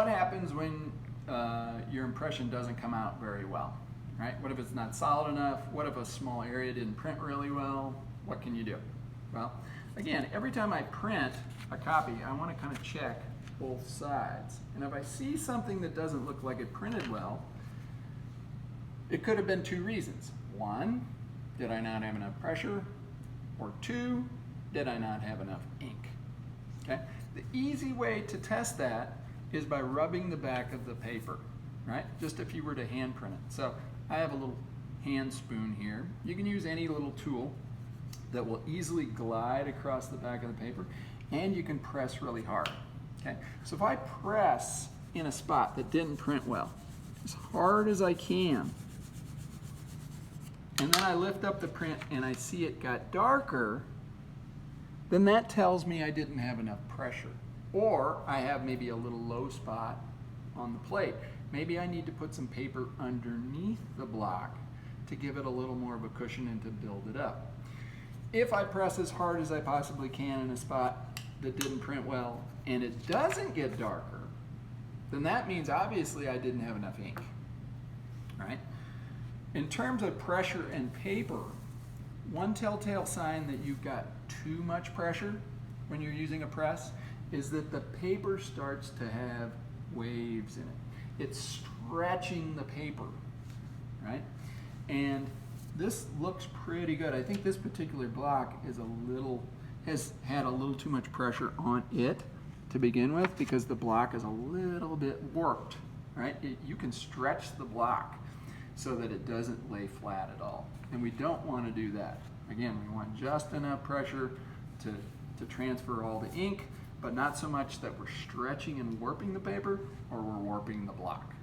what happens when your impression doesn't come out very well, right? What if it's not solid enough? What if a small area didn't print really well? What can you do? Well, again, every time I print a copy, I want to kind of check both sides. And if I see something that doesn't look like it printed well, it could have been two reasons. One, did I not have enough pressure? Or two, did I not have enough ink? Okay? The easy way to test that is by rubbing the back of the paper, right? Just if you were to hand print it. So I have a little hand spoon here. You can use any little tool that will easily glide across the back of the paper, and you can press really hard. Okay? So if I press in a spot that didn't print well, as hard as I can, and then I lift up the print and I see it got darker, then that tells me I didn't have enough pressure. Or I have maybe a little low spot on the plate. Maybe I need to put some paper underneath the block to give it a little more of a cushion and to build it up. If I press as hard as I possibly can in a spot that didn't print well and it doesn't get darker, then that means obviously I didn't have enough ink, right? In terms of pressure and paper, one telltale sign that you've got too much pressure when you're using a press is that the paper starts to have waves in it. It's stretching the paper, right? And this looks pretty good. I think this particular block is has had a little too much pressure on it to begin with because the block is a little bit warped, right? You can stretch the block so that it doesn't lay flat at all. And we don't want to do that. Again, we want just enough pressure to transfer all the ink, but not so much that we're stretching and warping the paper or we're warping the block.